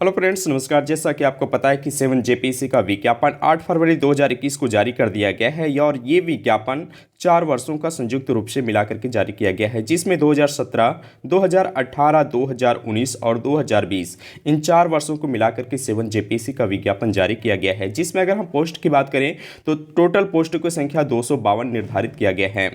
Hello friends, नमस्कार। जैसा कि आपको पता है कि 7 जेपीएससी का विज्ञापन 8 फरवरी 2021 को जारी कर दिया गया है और ये विज्ञापन 4 वर्षों का संयुक्त रूप से मिलाकर के जारी किया गया है, जिसमें 2017, 2018, 2019 और 2020 इन 4 वर्षों को मिलाकर के 7 जेपीएससी का विज्ञापन जारी किया गया है। जिसमें अगर हम पोस्ट की बात करें तो टोटल पोस्ट की संख्या 252 निर्धारित किया गया है।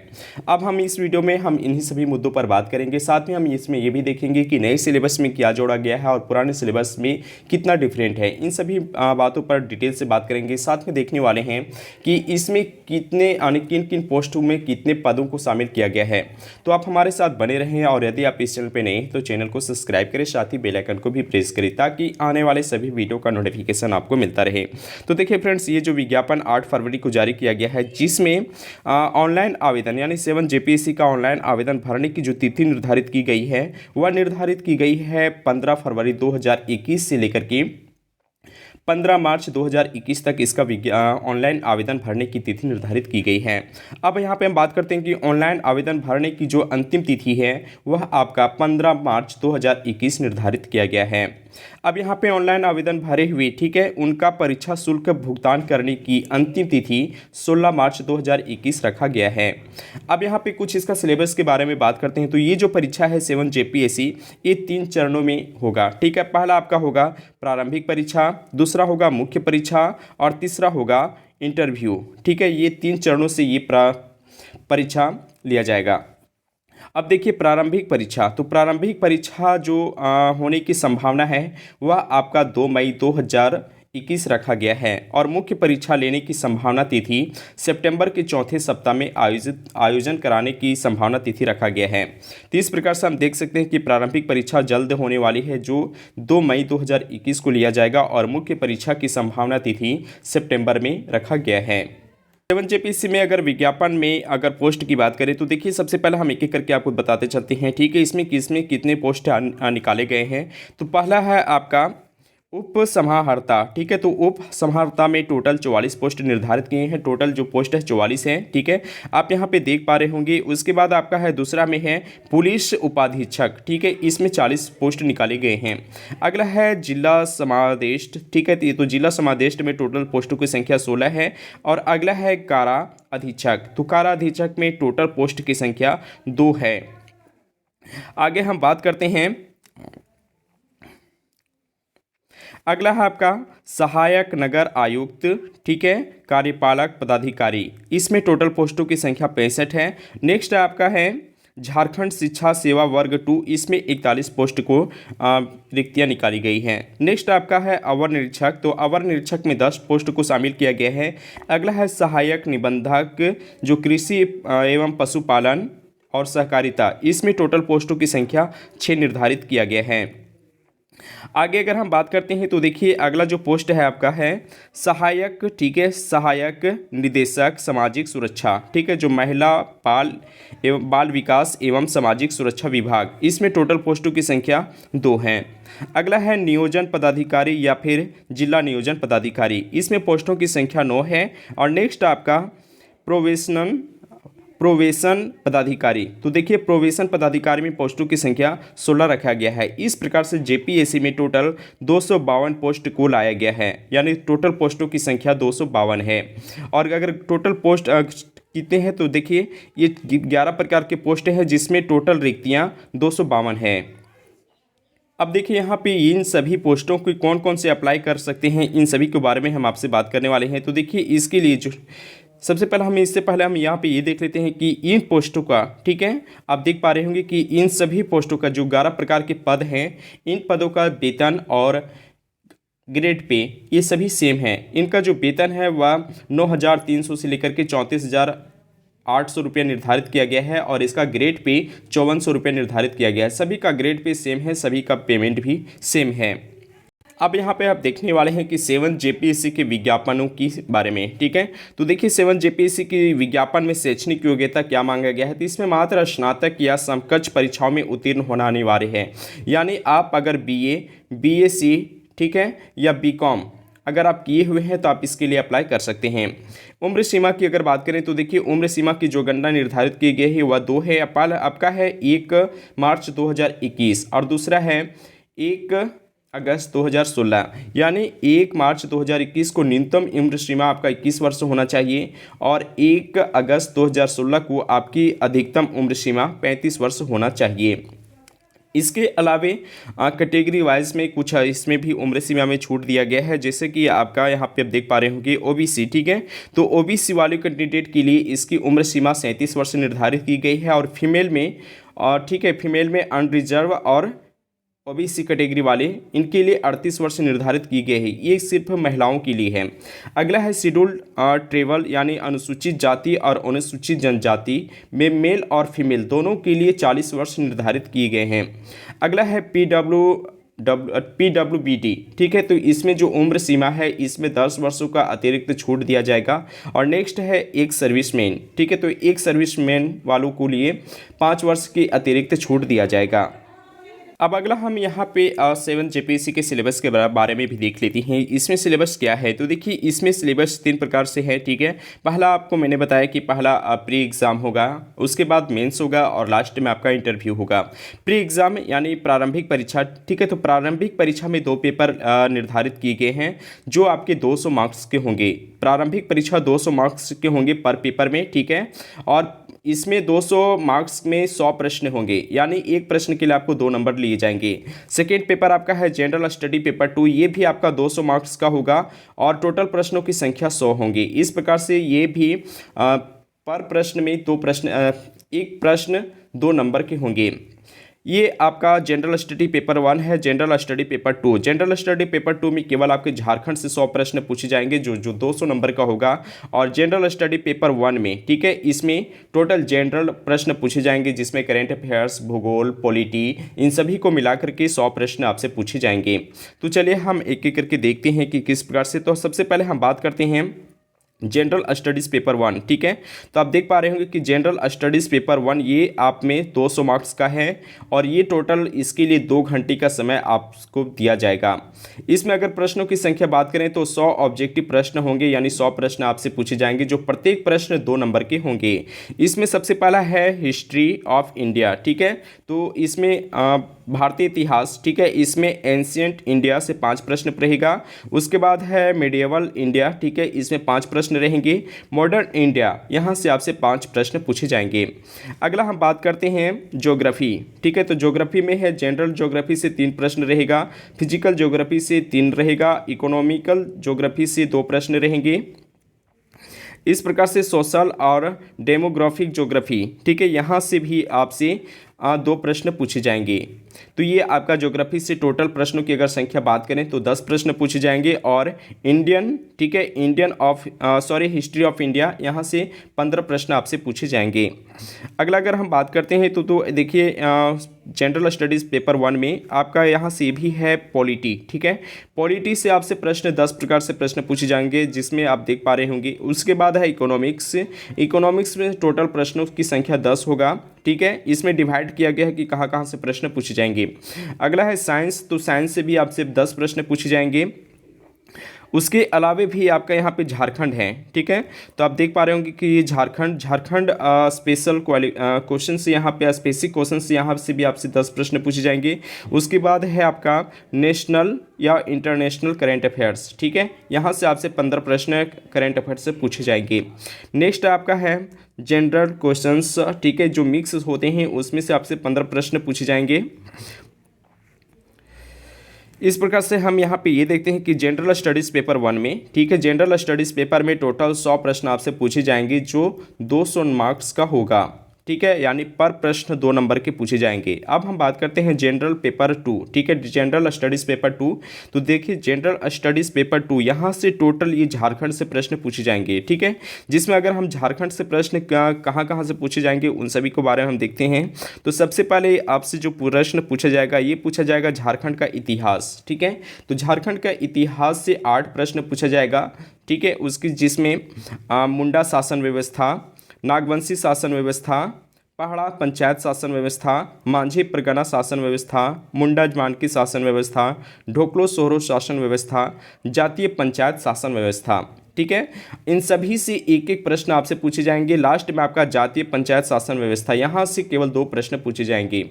अब हम इस वीडियो में इन्हीं सभी मुद्दों पर बात करेंगे। साथ में हम इसमें ये भी देखेंगे कि नए सिलेबस में क्या जोड़ा गया है और पुराने सिलेबस में कितना डिफरेंट है। इन सभी बातों पर डिटेल से बात करेंगे। साथ में देखने वाले हैं कि इसमें कितने किन किन पोस्टों में कितने पदों को शामिल किया गया है। तो आप हमारे साथ बने रहें और यदि आप इस चैनल पर नए हैं तो चैनल को सब्सक्राइब करें, साथ ही बेल आइकन को भी प्रेस करें ताकि आने वाले सभी वीडियो का नोटिफिकेशन आपको मिलता रहे। तो देखिए फ्रेंड्स, ये जो विज्ञापन 8 फरवरी को जारी किया गया है, जिसमें ऑनलाइन आवेदन यानी 7 जेपीएससी का ऑनलाइन आवेदन भरने की जो तिथि निर्धारित की गई है वह निर्धारित की गई है 15 फरवरी 2021 से लेकर के 15 मार्च 2021 तक इसका ऑनलाइन आवेदन भरने की तिथि निर्धारित की गई है। अब यहाँ पे हम बात करते हैं कि ऑनलाइन आवेदन भरने की जो अंतिम तिथि है वह आपका 15 मार्च 2021 निर्धारित किया गया है। अब यहाँ पे ऑनलाइन आवेदन भरे हुए, ठीक है, उनका परीक्षा शुल्क भुगतान करने की अंतिम तिथि 16 मार्च 2021 रखा गया है। अब यहाँ पे कुछ इसका सिलेबस के बारे में बात करते हैं। तो ये जो परीक्षा है 7 जेपीएससी, ये 3 चरणों में होगा, ठीक है। पहला आपका होगा प्रारंभिक परीक्षा, दूसरा होगा मुख्य परीक्षा और तीसरा होगा इंटरव्यू, ठीक है। ये 3 चरणों से ये परीक्षा लिया जाएगा। अब देखिए प्रारंभिक परीक्षा, तो प्रारंभिक परीक्षा जो होने की संभावना है वह आपका 2 मई 2021 रखा गया है और मुख्य परीक्षा लेने की संभावना तिथि सितंबर के चौथे सप्ताह में आयोजन कराने की संभावना तिथि रखा गया है। तो इस प्रकार से हम देख सकते हैं कि प्रारंभिक परीक्षा जल्द होने वाली है जो 2 मई 2021 को लिया जाएगा और मुख्य परीक्षा की संभावना तिथि सितंबर में रखा गया है। 7 जेपीएससी में अगर विज्ञापन में अगर पोस्ट की बात करें तो देखिए सबसे पहले हम एक एक करके आपको बताते चलते हैं, ठीक है। इसमें कितने पोस्ट निकाले गए हैं। तो पहला है आपका उप समाहर्ता, ठीक है। तो उप समाहर्ता में टोटल 44 पोस्ट निर्धारित किए हैं। टोटल जो पोस्ट है 44 हैं, ठीक है, आप यहाँ पे देख पा रहे होंगे। उसके बाद आपका है दूसरा में है पुलिस उपाधीक्षक, ठीक है, इसमें 40 पोस्ट निकाले गए हैं। अगला है जिला समादेष्ट, ठीक है। तो जिला समादेष्ट में टोटल पोस्टों की संख्या 16 है। और अगला है कारा अधीक्षक, तो कारा अधीक्षक में टोटल पोस्ट की संख्या 2 है। आगे हम बात करते हैं, अगला है आपका सहायक नगर आयुक्त, ठीक है, कार्यपालक पदाधिकारी, इसमें टोटल पोस्टों की संख्या 65 है। नेक्स्ट आपका है झारखंड शिक्षा सेवा वर्ग 2, इसमें 41 पोस्ट को रिक्तियां निकाली गई हैं। नेक्स्ट आपका है अवर निरीक्षक, तो अवर निरीक्षक में 10 पोस्ट को शामिल किया गया है। अगला है सहायक निबंधक जो कृषि एवं पशुपालन और सहकारिता, इसमें टोटल पोस्टों की संख्या 6 निर्धारित किया गया है। आगे अगर हम बात करते हैं तो देखिए अगला जो पोस्ट है आपका है सहायक, ठीक है, सहायक निदेशक सामाजिक सुरक्षा, ठीक है, जो महिला बाल विकास एवं सामाजिक सुरक्षा विभाग, इसमें टोटल पोस्टों की संख्या 2 है। अगला है नियोजन पदाधिकारी या फिर जिला नियोजन पदाधिकारी, इसमें पोस्टों की संख्या 9 है। और नेक्स्ट आपका प्रोवेशन पदाधिकारी, तो देखिए प्रोवेशन पदाधिकारी में पोस्टों की संख्या 16 रखा गया है। इस प्रकार से जेपीएससी में टोटल 252 पोस्ट को लाया गया है, यानी टोटल पोस्टों की संख्या 252 है। और अगर टोटल पोस्ट कितने हैं तो देखिए ये 11 प्रकार के पोस्ट हैं जिसमें टोटल रिक्तियां 252 है। अब देखिए यहाँ पे इन सभी पोस्टों को कौन कौन से अप्लाई कर सकते हैं, इन सभी के बारे में हम आपसे बात करने वाले हैं। तो देखिए इसके लिए जो सबसे पहले इससे पहले हम यहाँ पे ये देख लेते हैं कि इन पोस्टों का, ठीक है, आप देख पा रहे होंगे कि इन सभी पोस्टों का जो 11 प्रकार के पद हैं, इन पदों का वेतन और ग्रेड पे ये सभी सेम है। इनका जो वेतन है वह 9,300 से लेकर के 34,800 रुपये निर्धारित किया गया है और इसका ग्रेड पे 5,400 रुपये निर्धारित किया गया है। सभी का ग्रेड पे सेम है, सभी का पेमेंट भी सेम है। अब यहाँ पे आप देखने वाले हैं कि 7 जेपीएससी के विज्ञापनों की बारे में, ठीक है। तो देखिए 7 जेपीएससी की विज्ञापन में शैक्षणिक योग्यता क्या मांगा गया है। तो इसमें मात्र स्नातक या समकक्ष परीक्षाओं में उत्तीर्ण होना अनिवार्य है। यानी आप अगर बीए, बीएससी, ठीक है, या बीकॉम अगर आप किए हुए हैं तो आप इसके लिए अप्लाई कर सकते हैं। उम्र सीमा की अगर बात करें तो देखिए उम्र सीमा की जो गणना निर्धारित की गई है वह 2 है। आपका है 1 मार्च 2021 और दूसरा है 1 अगस्त 2016 यानी 1 मार्च 2021 को न्यूनतम उम्र सीमा आपका 21 वर्ष होना चाहिए और 1 अगस्त 2016 को आपकी अधिकतम उम्र सीमा 35 वर्ष होना चाहिए। इसके अलावे कैटेगरी वाइज में कुछ इसमें भी उम्र सीमा में छूट दिया गया है, जैसे कि आपका यहाँ पे आप देख पा रहे होंगे ओबीसी, ठीक है। तो ओबीसी वाले कैंडिडेट के लिए इसकी उम्र सीमा 37 वर्ष निर्धारित की गई है और फीमेल में ठीक है, फीमेल में अनरिजर्व और ओबीसी कैटेगरी वाले इनके लिए 38 वर्ष निर्धारित की गई है। ये सिर्फ महिलाओं के लिए है। अगला है शेड्यूल्ड ट्राइबल यानी अनुसूचित जाति और अनुसूचित जनजाति में मेल और फीमेल दोनों के लिए 40 वर्ष निर्धारित किए गए हैं। अगला है PWBD, ठीक है। तो इसमें जो उम्र सीमा है इसमें 10 वर्षों का अतिरिक्त छूट दिया जाएगा। और नेक्स्ट है एक सर्विसमैन, ठीक है। तो एक सर्विसमैन वालों को लिए 5 वर्ष की अतिरिक्त छूट दिया जाएगा। अब अगला हम यहाँ पे 7 जेपीएससी के सिलेबस के बारे में भी देख लेते हैं। इसमें सिलेबस क्या है, तो देखिए इसमें सिलेबस 3 प्रकार से है, ठीक है। पहला आपको मैंने बताया कि पहला प्री एग्ज़ाम होगा, उसके बाद मेंस होगा और लास्ट में आपका इंटरव्यू होगा। प्री एग्ज़ाम यानी प्रारंभिक परीक्षा, ठीक है। तो प्रारंभिक परीक्षा में 2 पेपर निर्धारित किए गए हैं जो आपके 200 मार्क्स के होंगे। प्रारंभिक परीक्षा 200 मार्क्स के होंगे पर पेपर में, ठीक है। और इसमें 200 मार्क्स में 100 प्रश्न होंगे, यानी एक प्रश्न के लिए आपको 2 नंबर लिए जाएंगे। सेकेंड पेपर आपका है जनरल स्टडी पेपर 2, ये भी आपका 200 मार्क्स का होगा और टोटल प्रश्नों की संख्या 100 होंगी। इस प्रकार से ये भी पर प्रश्न में 2 प्रश्न, एक प्रश्न 2 नंबर के होंगे। ये आपका जनरल स्टडी पेपर 1 है। General study paper 2, general study paper 2 में केवल आपके झारखंड से 100 प्रश्न पूछे जाएंगे जो 200 नंबर का होगा। और जनरल स्टडी पेपर 1 में, ठीक है, इसमें टोटल जनरल प्रश्न पूछे जाएंगे जिसमें करेंट अफेयर्स, भूगोल, पॉलिटी, इन सभी को मिलाकर के 100 प्रश्न आपसे पूछे जाएंगे। तो चलिए हम एक एक करके देखते हैं कि किस प्रकार से। तो सबसे पहले हम बात करते हैं जनरल स्टडीज़ पेपर 1, ठीक है। तो आप देख पा रहे होंगे कि जनरल स्टडीज़ पेपर 1 ये आप में 200 मार्क्स का है और ये टोटल इसके लिए 2 घंटे का समय आपको दिया जाएगा। इसमें अगर प्रश्नों की संख्या बात करें तो 100 ऑब्जेक्टिव प्रश्न होंगे, यानी 100 प्रश्न आपसे पूछे जाएंगे जो प्रत्येक प्रश्न 2 नंबर के होंगे। इसमें सबसे पहला है हिस्ट्री ऑफ इंडिया, ठीक है। तो इसमें भारतीय इतिहास, ठीक है, इसमें एंशियंट इंडिया से 5 प्रश्न रहेगा। उसके बाद है मिडिएवल इंडिया, ठीक है, इसमें 5 प्रश्न रहेंगे। मॉडर्न इंडिया, यहाँ से आपसे 5 प्रश्न पूछे जाएंगे। अगला हम बात करते हैं ज्योग्राफी, ठीक है। तो ज्योग्राफी में है जनरल ज्योग्राफी से 3 प्रश्न रहेगा, फिजिकल ज्योग्राफी से 3 रहेगा, इकोनॉमिकल ज्योग्राफी से 2 प्रश्न रहेंगे। इस प्रकार से सोशल और डेमोग्राफिक ज्योग्राफी, ठीक है, यहाँ से भी आपसे 2 प्रश्न पूछे जाएंगे। तो ये आपका ज्योग्राफी से टोटल प्रश्नों की अगर संख्या बात करें तो 10 प्रश्न पूछे जाएंगे। और इंडियन, ठीक है, हिस्ट्री ऑफ इंडिया, यहाँ से 15 प्रश्न आपसे पूछे जाएंगे। अगला अगर हम बात करते हैं तो देखिए जनरल स्टडीज़ पेपर 1 में आपका यहाँ से भी है पॉलिटी, ठीक है। पॉलिटी से आपसे प्रश्न 10 प्रकार से प्रश्न पूछे जाएंगे जिसमें आप देख पा रहे होंगे। उसके बाद है इकोनॉमिक्स, इकोनॉमिक्स में टोटल प्रश्नों की संख्या 10 होगा, ठीक है। इसमें डिवाइड किया गया है कि कहाँ कहाँ से प्रश्न पूछे जाएंगे। अगला है साइंस, तो साइंस से भी आपसे 10 प्रश्न पूछे जाएंगे। उसके अलावे भी आपका यहाँ पे झारखंड है, ठीक है। तो आप देख पा रहे होंगे कि ये झारखंड स्पेशल क्वेश्चन से, यहाँ पे स्पेसिफिक क्वेश्चन से यहाँ से भी आपसे 10 प्रश्न पूछे जाएंगे। उसके बाद है आपका नेशनल या इंटरनेशनल करेंट अफेयर्स, ठीक है, यहाँ से आपसे 15 प्रश्न करेंट अफेयर्स से पूछे जाएंगे। नेक्स्ट आपका है जनरल क्वेश्चंस, ठीक है, जो मिक्स होते हैं उसमें से आपसे 15 प्रश्न पूछे जाएंगे। इस प्रकार से हम यहाँ पे ये देखते हैं कि जनरल स्टडीज़ पेपर 1 में, ठीक है, जनरल स्टडीज़ पेपर में टोटल 100 प्रश्न आपसे पूछे जाएंगे जो 200 मार्क्स का होगा, ठीक है, यानी पर प्रश्न 2 नंबर के पूछे जाएंगे। अब हम बात करते हैं जनरल पेपर 2, ठीक है, जनरल स्टडीज़ पेपर 2। तो देखिए जनरल स्टडीज़ पेपर 2, यहाँ से टोटल ये झारखंड से प्रश्न पूछे जाएंगे, ठीक है। जिसमें अगर हम झारखंड से प्रश्न कहाँ कहाँ से पूछे जाएंगे उन सभी के बारे में हम देखते हैं। तो सबसे पहले आपसे जो प्रश्न पूछा जाएगा ये पूछा जाएगा झारखंड का इतिहास, ठीक है। तो झारखंड का इतिहास से 8 प्रश्न पूछा जाएगा, ठीक है, उसकी जिसमें मुंडा शासन व्यवस्था, नागवंशी शासन व्यवस्था, पहाड़ा पंचायत शासन व्यवस्था, मांझी परगना शासन व्यवस्था, मुंडा जानकी शासन व्यवस्था, ढोकलो सोहरो शासन व्यवस्था, जातीय पंचायत शासन व्यवस्था, ठीक है। इन सभी से एक एक प्रश्न आपसे पूछे जाएंगे। लास्ट में आपका जातीय पंचायत शासन व्यवस्था, यहाँ से केवल 2 प्रश्न पूछे जाएंगे।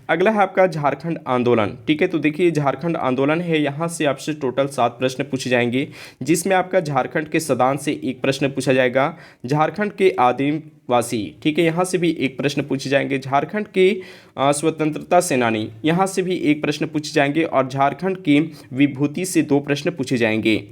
अगला है आपका झारखंड आंदोलन, ठीक है। तो देखिए झारखंड आंदोलन है, यहाँ से आपसे टोटल 7 प्रश्न पूछे जाएंगे, जिसमें आपका झारखंड के सदान से 1 प्रश्न पूछा जाएगा। झारखंड के आदिवासी, ठीक है, यहाँ से भी 1 प्रश्न पूछे जाएंगे। झारखंड के स्वतंत्रता सेनानी, यहाँ से भी 1 प्रश्न पूछे जाएंगे। और झारखंड की विभूति से 2 प्रश्न पूछे जाएंगे।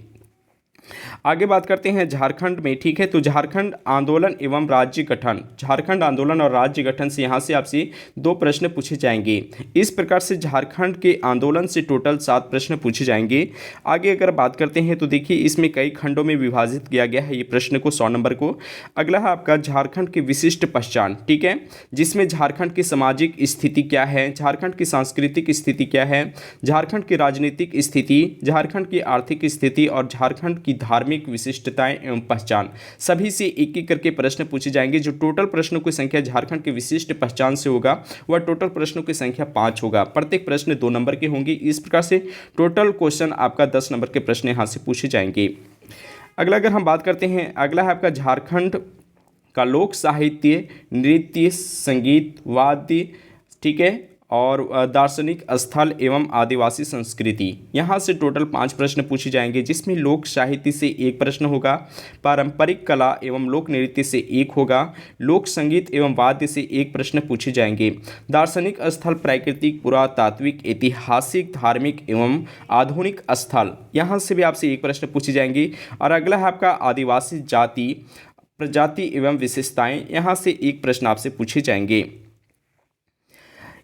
आगे बात करते हैं झारखंड में, ठीक है। तो झारखंड आंदोलन एवं राज्य गठन, झारखंड आंदोलन और राज्य गठन से यहाँ से आपसे 2 प्रश्न पूछे जाएंगे। इस प्रकार से झारखंड के आंदोलन से टोटल 7 प्रश्न पूछे जाएंगे। आगे अगर बात करते हैं तो देखिए इसमें कई खंडों में विभाजित किया गया है ये प्रश्न को, 100 नंबर को। अगला है आपका झारखंड की विशिष्ट पहचान, ठीक है, जिसमें झारखंड की सामाजिक स्थिति क्या है, झारखंड की सांस्कृतिक स्थिति क्या है, झारखंड की राजनीतिक स्थिति, झारखंड की आर्थिक स्थिति और झारखंड की धार्मिक विशिष्टताएं एवं पहचान, सभी से एक एक करके प्रश्न पूछे जाएंगे। जो टोटल प्रश्नों की संख्या झारखंड की विशिष्ट पहचान से होगा वह टोटल प्रश्नों की संख्या 5 होगा। प्रत्येक प्रश्न 2 नंबर के होंगे। इस प्रकार से टोटल क्वेश्चन आपका 10 नंबर के प्रश्न यहाँ से पूछे जाएंगे। अगला अगर हम बात करते हैं, अगला है आपका झारखंड का लोक साहित्य, नृत्य, संगीत, वाद्य, ठीक है, और दार्शनिक स्थल एवं आदिवासी संस्कृति, यहाँ से टोटल 5 प्रश्न पूछे जाएंगे, जिसमें लोक साहित्य से 1 प्रश्न होगा, पारंपरिक कला एवं लोक नृत्य से 1 होगा, लोक संगीत एवं वाद्य से 1 प्रश्न पूछे जाएंगे, दार्शनिक स्थल, प्राकृतिक, पुरातात्विक, ऐतिहासिक, धार्मिक एवं आधुनिक स्थल, यहाँ से भी आपसे 1 प्रश्न पूछे जाएंगे। और अगला है आपका आदिवासी जाति, प्रजाति एवं विशेषताएं, यहाँ से 1 प्रश्न आपसे पूछे जाएंगे।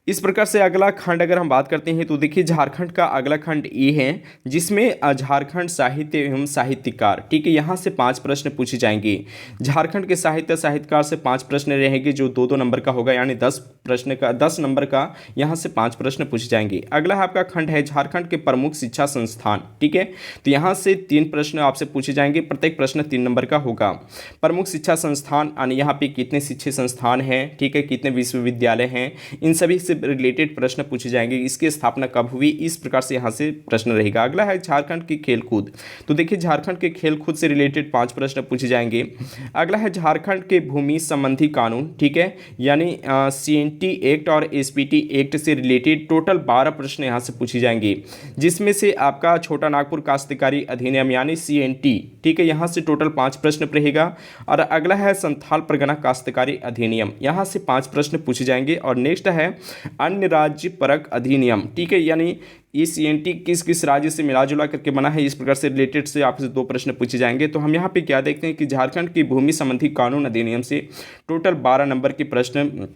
इस प्रकार से अगला खंड अगर हम बात करते हैं तो देखिए झारखंड का अगला खंड ये है, जिसमें झारखंड साहित्य एवं साहित्यकार, ठीक है, यहाँ से 5 प्रश्न पूछे जाएंगे। झारखंड के साहित्य साहित्यकार से 5 प्रश्न रहेंगे, जो 2-2 नंबर का होगा, यानी 10 नंबर का यहाँ से 5 प्रश्न पूछे जाएंगे। अगला आपका खंड है झारखंड के प्रमुख शिक्षा संस्थान, ठीक है, तो यहाँ से 3 प्रश्न आपसे पूछे जाएंगे, प्रत्येक प्रश्न 3 नंबर का होगा। प्रमुख शिक्षा संस्थान यानी यहाँ पे कितने शिक्षण संस्थान हैं, ठीक है, कितने विश्वविद्यालय हैं, इन सभी से रिलेटेड प्रश्न पूछे जाएंगे। इसकी स्थापना कब हुई, इस प्रकार से यहाँ से प्रश्न रहेगा। अगला है झारखंड की खेलकूद, तो देखिए झारखंड के खेलकूद से रिलेटेड 5 प्रश्न पूछे जाएंगे। अगला है झारखंड के भूमि संबंधी कानून, ठीक है, यानी CNT एक्ट और SPT एक्ट से रिलेटेड टोटल 12 प्रश्न यहाँ से पूछे जाएंगे, जिसमें से आपका छोटा नागपुर काश्तकारी अधिनियम यानी CNT, ठीक है, यहाँ से टोटल 5 प्रश्न रहेगा। और अगला है संथाल परगना काश्तकारी अधिनियम, यहाँ से 5 प्रश्न पूछे जाएंगे। और नेक्स्ट है अन्य राज्य परक अधिनियम, ठीक है, यानी ये CNT किस किस राज्य से मिला जुला करके बना है, इस प्रकार से रिलेटेड से आपसे 2 प्रश्न पूछे जाएंगे। तो हम यहाँ पे क्या देखते हैं कि झारखंड की भूमि संबंधी कानून अधिनियम से टोटल 12 नंबर के प्रश्न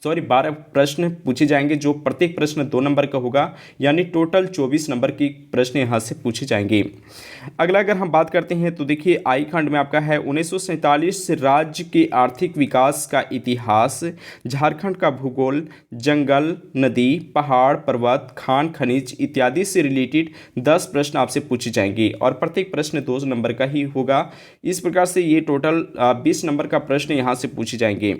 12 प्रश्न पूछे जाएंगे, जो प्रत्येक प्रश्न 2 नंबर का होगा, यानी टोटल 24 नंबर की प्रश्न यहाँ से पूछे जाएंगे। अगला अगर हम बात करते हैं तो देखिए आई खंड में आपका है 1947 से राज्य के आर्थिक विकास का इतिहास, झारखंड का भूगोल, जंगल, नदी, पहाड़, पर्वत, खान खनिज इत्यादि से रिलेटेड 10 प्रश्न आपसे पूछे जाएंगे, और प्रत्येक प्रश्न 2 नंबर का ही होगा। इस प्रकार से ये टोटल 20 नंबर का प्रश्न यहाँ से पूछे जाएंगे।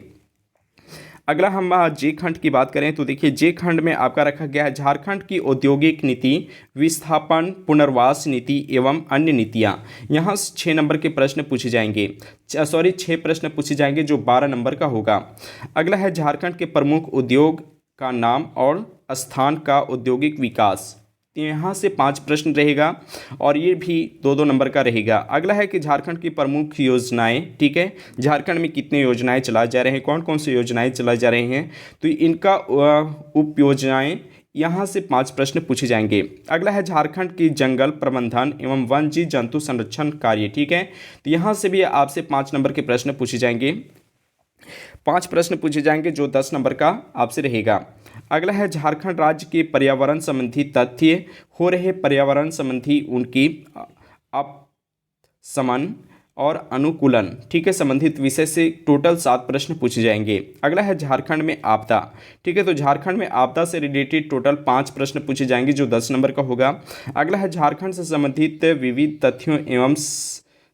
अगला हम जे खंड की बात करें तो देखिए जे खंड में आपका रखा गया है झारखंड की औद्योगिक नीति, विस्थापन, पुनर्वास नीति एवं अन्य नीतियां, यहाँ 6 नंबर के प्रश्न पूछे जाएंगे, 6 प्रश्न पूछे जाएंगे, जो 12 नंबर का होगा। अगला है झारखंड के प्रमुख उद्योग का नाम और स्थान का औद्योगिक विकास, यहाँ से 5 प्रश्न रहेगा, और ये भी 2-2 नंबर का रहेगा। अगला है कि झारखंड की प्रमुख योजनाएं, ठीक है, झारखंड में कितने योजनाएं चलाई जा रहे हैं, कौन कौन सी योजनाएं चलाई जा रही हैं, तो इनका उप योजनाएं, यहाँ से 5 प्रश्न पूछे जाएंगे। अगला है झारखंड की जंगल प्रबंधन एवं वन्य जंतु संरक्षण कार्य, ठीक है, तो यहाँ से भी आपसे 5 नंबर के प्रश्न पूछे जाएंगे, 5 प्रश्न पूछे जाएंगे, जो 10 नंबर का आपसे रहेगा। अगला है झारखंड राज्य के पर्यावरण संबंधी तथ्य, हो रहे पर्यावरण संबंधी उनकी अपसमन और अनुकूलन, ठीक है, संबंधित विषय से टोटल 7 प्रश्न पूछे जाएंगे। अगला है झारखंड में आपदा, ठीक है, तो झारखंड में आपदा से रिलेटेड टोटल 5 प्रश्न पूछे जाएंगे, जो 10 नंबर का होगा। अगला है झारखंड से संबंधित विविध तथ्यों एवं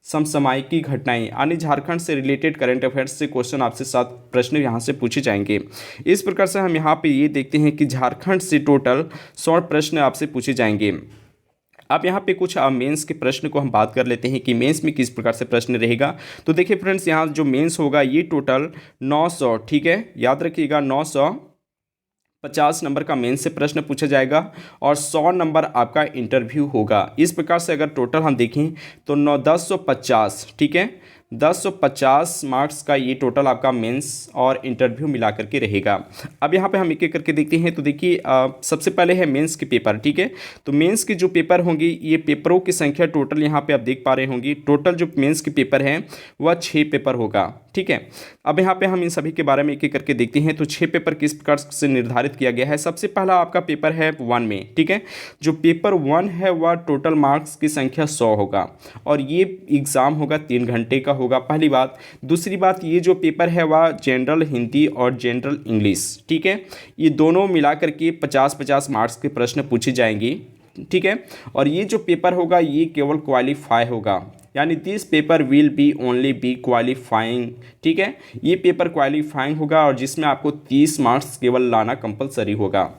समसामयिकी घटनाएं, यानी झारखंड से रिलेटेड करंट अफेयर्स से क्वेश्चन आपसे 7 प्रश्न यहाँ से पूछे जाएंगे। इस प्रकार से हम यहाँ पे ये देखते हैं कि झारखंड से टोटल 100 प्रश्न आपसे पूछे जाएंगे। अब यहाँ पे कुछ मेंस के प्रश्न को हम बात कर लेते हैं कि मेंस में किस प्रकार से प्रश्न रहेगा। तो देखिए फ्रेंड्स, यहाँ जो मेंस होगा ये टोटल 900, ठीक है, याद रखिएगा 950 नंबर का मेंस से प्रश्न पूछा जाएगा और 100 नंबर आपका इंटरव्यू होगा। इस प्रकार से अगर टोटल हम देखें तो 1050, ठीक है, 1050 मार्क्स का ये टोटल आपका मेंस और इंटरव्यू मिला करके रहेगा। अब यहाँ पे हम एक एक करके देखते हैं। तो देखिए सबसे पहले है मेंस के पेपर, ठीक है। तो मेंस के जो पेपर होंगे, ये पेपरों की संख्या टोटल यहाँ पे आप देख पा रहे होंगे, टोटल जो मेंस के पेपर हैं वह 6 पेपर होगा, ठीक है। अब यहाँ पे हम इन सभी के बारे में एक एक करके देखते हैं। तो 6 पेपर किस प्रकार से निर्धारित किया गया है। सबसे पहला आपका पेपर है 1 में, ठीक है। जो पेपर 1 है वह टोटल मार्क्स की संख्या 100 होगा और ये एग्ज़ाम होगा 3 घंटे का होगा, पहली बात। दूसरी बात, ये जो पेपर है वह जनरल हिंदी और जनरल इंग्लिश, ठीक है, ये दोनों मिला करके 50-50 मार्क्स के प्रश्न पूछे जाएंगे, ठीक है। और ये जो पेपर होगा ये केवल क्वालिफाई होगा, यानी this paper will be only B qualifying, ठीक है। ये पेपर क्वालिफाइंग होगा और जिसमें आपको 30 मार्क्स केवल लाना कंपलसरी होगा।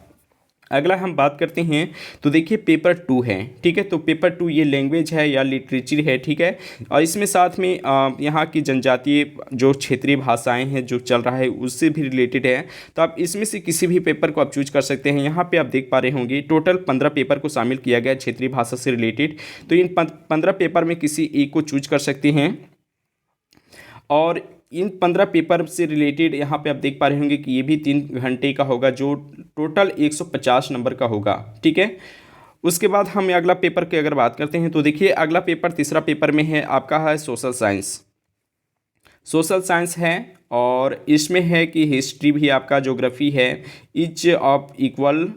अगला हम बात करते हैं। तो देखिए पेपर 2 है, ठीक है। तो पेपर 2 ये लैंग्वेज है या लिटरेचर है, ठीक है। और इसमें साथ में यहाँ की जनजातीय जो क्षेत्रीय भाषाएं हैं जो चल रहा है उससे भी रिलेटेड है। तो आप इसमें से किसी भी पेपर को आप चूज कर सकते हैं। यहाँ पे आप देख पा रहे होंगे टोटल 15 पेपर को शामिल किया गया क्षेत्रीय भाषा से रिलेटेड। तो इन 15 पेपर में किसी एक को चूज कर सकते हैं और इन 15 पेपर से रिलेटेड यहाँ पे आप देख पा रहे होंगे कि ये भी 3 घंटे का होगा जो टोटल 150 नंबर का होगा, ठीक है। उसके बाद हम अगला पेपर की अगर बात करते हैं तो देखिए अगला पेपर तीसरा पेपर में है आपका है सोशल साइंस। सोशल साइंस है और इसमें है कि हिस्ट्री भी आपका, ज्योग्राफी है, इच ऑफ इक्वल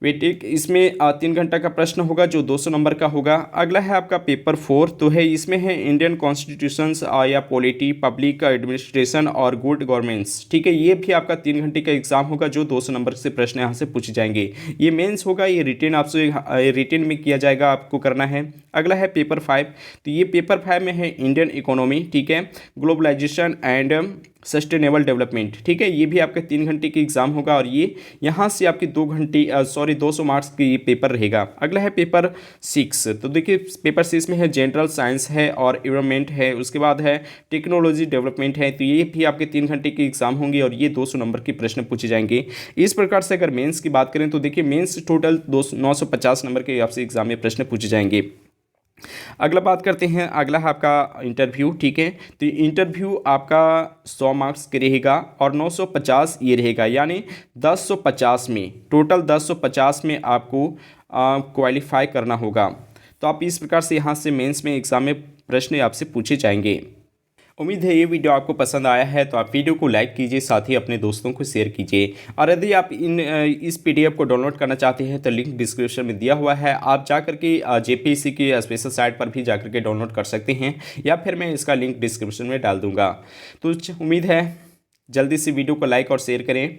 वेटेक, इसमें 3 घंटा का प्रश्न होगा जो 200 नंबर का होगा। अगला है आपका पेपर 4, तो है इसमें है इंडियन कॉन्स्टिट्यूशंस या पॉलिटी, पब्लिक एडमिनिस्ट्रेशन और गुड गवर्नेंस, ठीक है। ये भी आपका 3 घंटे का एग्जाम होगा जो 200 नंबर से प्रश्न यहाँ से पूछे जाएंगे। ये मेंस होगा, ये रिटेन आपसे रिटेन में किया जाएगा, आपको करना है। अगला है पेपर 5, तो ये पेपर 5 में है इंडियन इकोनॉमी, ठीक है, ग्लोबलाइजेशन एंड सस्टेनेबल डेवलपमेंट, ठीक है। ये भी आपका 3 घंटे की एग्जाम होगा और ये यहाँ से आपकी 200 मार्क्स की ये पेपर रहेगा। अगला है पेपर 6, तो देखिए पेपर 6 में है जनरल साइंस है और एनवायरनमेंट है, उसके बाद है टेक्नोलॉजी डेवलपमेंट है। तो ये भी आपके 3 घंटे की एग्जाम होंगे और ये 200 नंबर के प्रश्न पूछे जाएंगे। इस प्रकार से अगर मेंस की बात करें तो देखिए मेंस टोटल 950 नंबर के आपसे एग्जाम में प्रश्न पूछे जाएंगे। अगला बात करते हैं, अगला है आपका इंटरव्यू, ठीक है। तो इंटरव्यू आपका 100 मार्क्स के रहेगा और 950 ये रहेगा, यानी 1050 में, टोटल 1050 में आपको क्वालिफाई करना होगा। तो आप इस प्रकार से यहाँ से मेंस में एग्ज़ाम में प्रश्न आपसे पूछे जाएंगे। उम्मीद है ये वीडियो आपको पसंद आया है, तो आप वीडियो को लाइक कीजिए, साथ ही अपने दोस्तों को शेयर कीजिए। और यदि आप इस पीडीएफ को डाउनलोड करना चाहते हैं तो लिंक डिस्क्रिप्शन में दिया हुआ है, आप जा करके जेपीएससी की स्पेशल साइट पर भी जा करके डाउनलोड कर सकते हैं या फिर मैं इसका लिंक डिस्क्रिप्शन में डाल दूँगा। तो उम्मीद है जल्दी से वीडियो को लाइक और शेयर करें।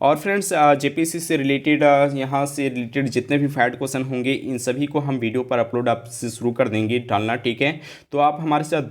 और फ्रेंड्स जेपीएससी से रिलेटेड यहाँ से रिलेटेड जितने भी फैक्ट क्वेश्चन होंगे इन सभी को हम वीडियो पर अपलोड आपसे शुरू कर देंगे डालना, ठीक है। तो आप हमारे साथ